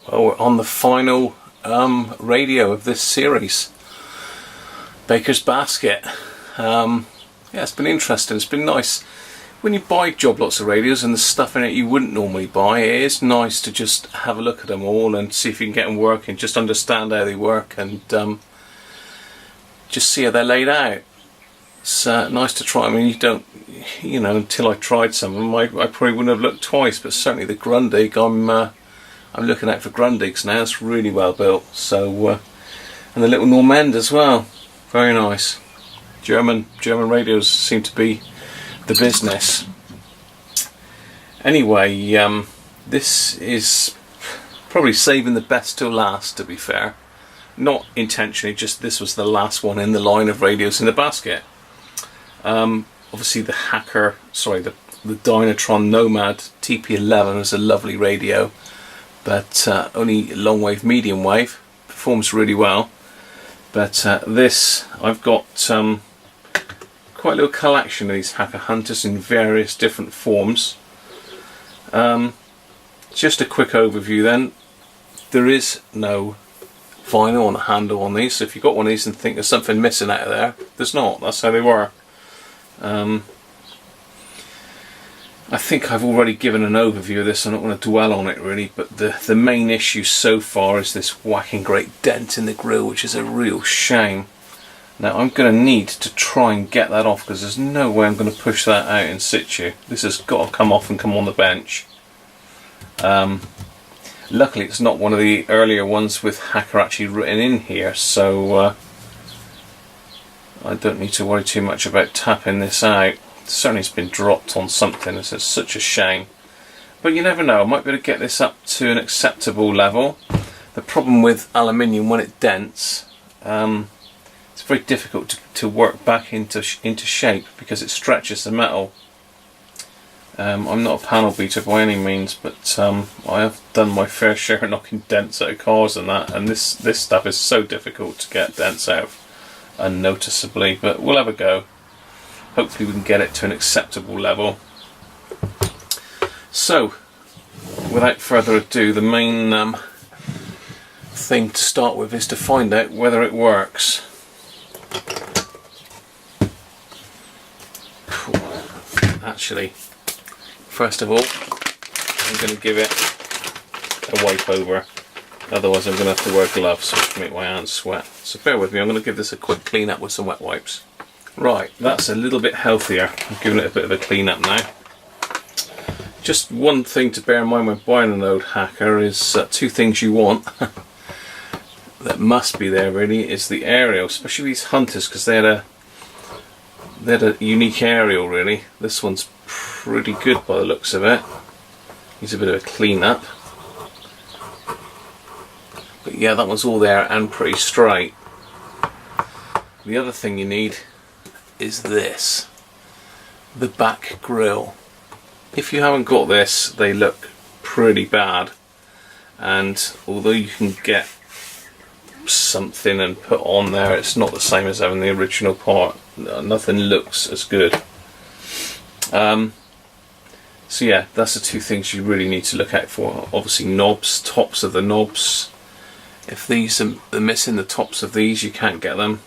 Well, we're on the final radio of this series, Baker's Basket. Yeah, it's been interesting. It's been nice. When you buy job lots of radios and there's stuff in it you wouldn't normally buy, it is nice to just have a look at them all and see if you can get them working, just understand how they work and just see how they're laid out. It's nice to try. I mean, you know, until I tried some of them, I probably wouldn't have looked twice, but certainly the Grundig, I'm looking out for Grundigs now. It's really well built. So, and the little Normand as well, very nice. German radios seem to be the business. Anyway, this is probably saving the best till last, to be fair. Not intentionally, just this was the last one in the line of radios in the basket. Obviously the Dynatron Nomad TP11 is a lovely radio, but only long wave, medium wave, performs really well. But this, I've got quite a little collection of these Hacker Hunters in various different forms. Just a quick overview then. There is no vinyl on the handle on these, so if you've got one of these and think there's something missing out of there, there's not. That's how they were. I think I've already given an overview of this. I'm not going to dwell on it really, but the main issue so far is this whacking great dent in the grill, which is a real shame. Now I'm going to need to try and get that off, because there's no way I'm going to push that out in situ. This has got to come off and come on the bench. Luckily it's not one of the earlier ones with Hacker actually written in here, so I don't need to worry too much about tapping this out. Certainly it's been dropped on something. This is such a shame. But you never know, I might be able to get this up to an acceptable level. The problem with aluminium, when it dents, it's very difficult to work back into shape because it stretches the metal. I'm not a panel beater by any means, but I have done my fair share of knocking dents out of cars and that, and this stuff is so difficult to get dents out unnoticeably, but we'll have a go. Hopefully we can get it to an acceptable level. So, without further ado, the main thing to start with is to find out whether it works. Actually, first of all, I'm going to give it a wipe over, otherwise I'm going to have to wear gloves which make my hands sweat. So bear with me, I'm going to give this a quick clean up with some wet wipes. Right, that's a little bit healthier. I'm giving it a bit of a clean up now. Just one thing to bear in mind when buying an old Hacker is two things you want that must be there really, is the aerial, especially these Hunters, because they had a unique aerial really. This one's pretty good by the looks of it. Needs a bit of a clean up. But yeah, that one's all there and pretty straight. The other thing you need is this, the back grille. If you haven't got this, they look pretty bad, and although you can get something and put on there, it's not the same as having the original part. Nothing looks as good. So yeah, that's the two things you really need to look out for. Obviously knobs, tops of the knobs. If these are missing the tops of these, you can't get them.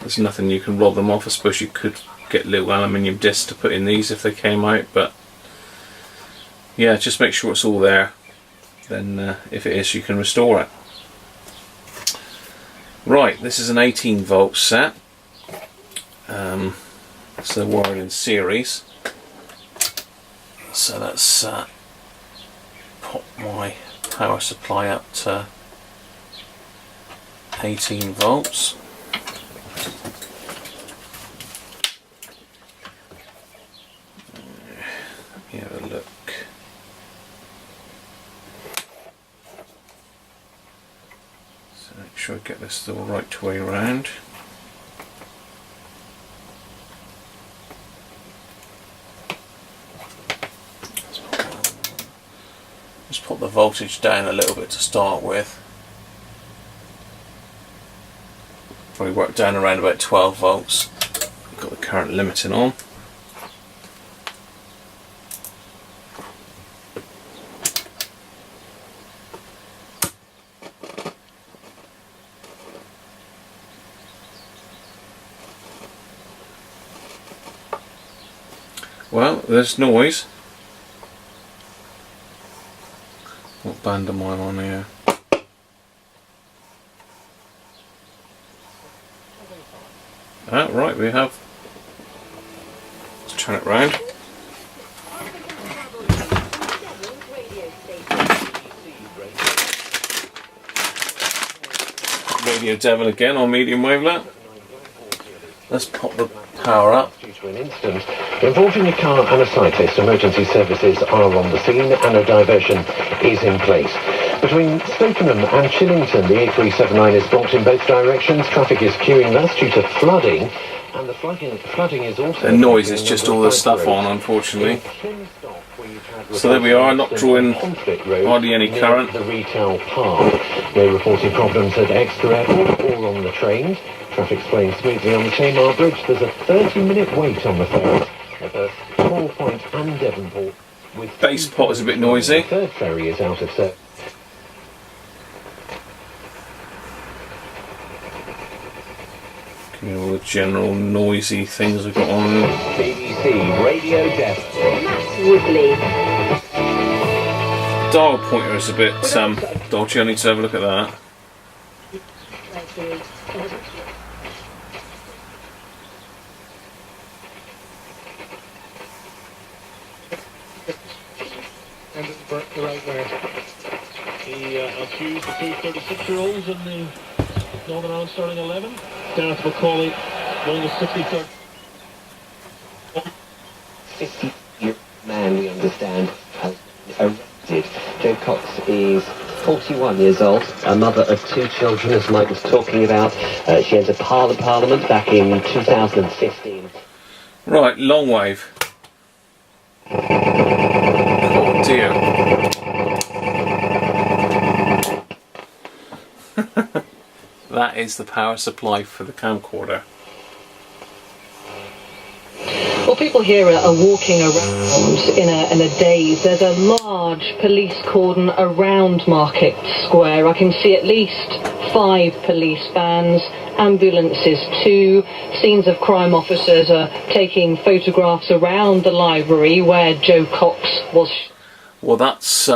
There's nothing you can rob them off. I suppose you could get little aluminium discs to put in these if they came out, but yeah, just make sure it's all there. Then if it is, you can restore it. Right, this is an 18 volt set. So wired in series. So let's pop my power supply up to 18 volts. Have a look. So make sure I get this the right way around. Just put the voltage down a little bit to start with. Probably work down around about 12 volts. Got the current limiting on. Well, there's noise. What band am I on here? Ah, right, we have. Let's turn it round. Radio Devil again on medium wavelet. Let's pop the power up. Due to an incident involving a car and a cyclist, emergency services are on the scene and a diversion is in place. Between Stokenham and Chillington, the A379 is blocked in both directions. Traffic is queuing thus due to flooding, and the flooding is also... The noise is just all the stuff on, unfortunately. So there we are, not drawing hardly any current. The retail park. No reported problems at Exeter Airport or on the trains. Traffic's flowing smoothly on the Tamar Bridge. There's a 30-minute wait on the ferry at both Small Point and Devonport. Base pot is a bit noisy. The third ferry is out of service. Give me all the general noisy things I've got on. BBC Radio Devon. Matt Woodley. Dial pointer is a bit dodgy. I need to have a look at that. And it worked the right way. He accused the two 36-year-olds in the Northern Ireland starting 11. Gareth Macaulay, one of the 63rd. 50-year man, we understand, has been arrested. Jo Cox is 41 years old, a mother of two children, as Mike was talking about. She entered Parliament back in 2015. Right, long wave. Oh dear. That is the power supply for the camcorder. Well, people here are walking around in a daze. There's a large police cordon around Market Square. I can see at least 5 police vans, ambulances too. Scenes of crime officers are taking photographs around the library where Jo Cox was. Well, that's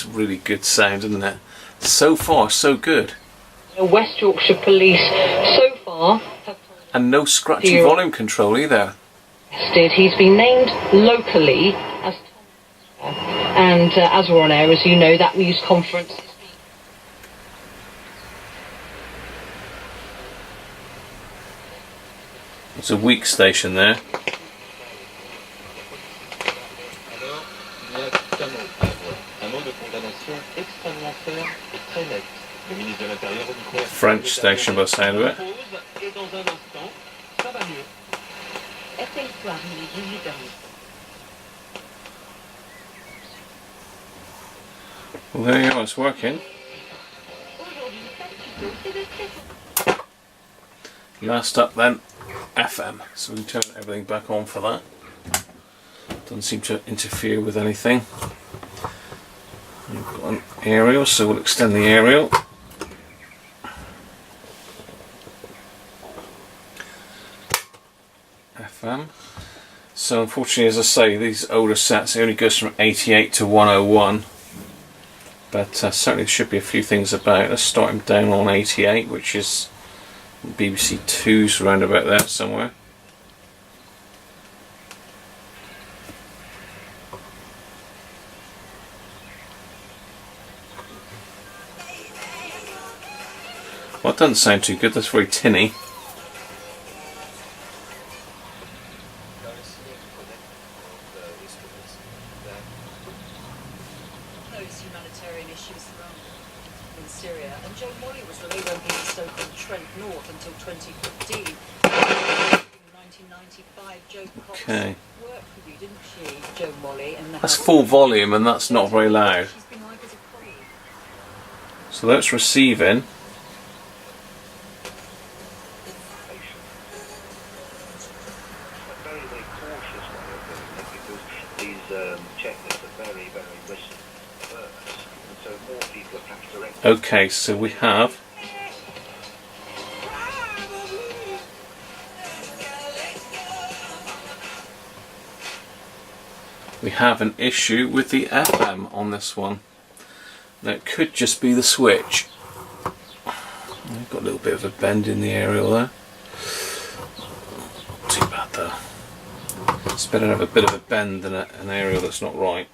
really good sound, isn't it? So far, so good. West Yorkshire Police so far have And no scratchy volume control either. arrested. He's been named locally as and as we're on air, as you know, that news conference. It's a weak station there. French station by the sound of it. Well, there you go, it's working. Last up then, FM. So we can turn everything back on for that. Doesn't seem to interfere with anything. We've got an aerial, so we'll extend the aerial. FM. So unfortunately, as I say, these older sets, it only goes from 88 to 101. But certainly there should be a few things about. Let's start him down on 88, which is BBC 2's around about there somewhere. Well, it doesn't sound too good, that's very tinny. Those humanitarian issues surrounding in Syria, and Joe Molly was released on his so-called Trent North until 2015. In 1995, Joe Cox worked for you, didn't she, Joe Molly? And That's full volume, and that's not very loud. She's been like as a queen. So that's receiving. Very, very cautious way of doing it, because these checklists are very, very risk averse, and so more people are perhaps directed. Okay, so we have we have an issue with the FM on this one. Now it could just be the switch. We've got a little bit of a bend in the aerial there. Not too bad though. It's better to have a bit of a bend than an aerial that's not right.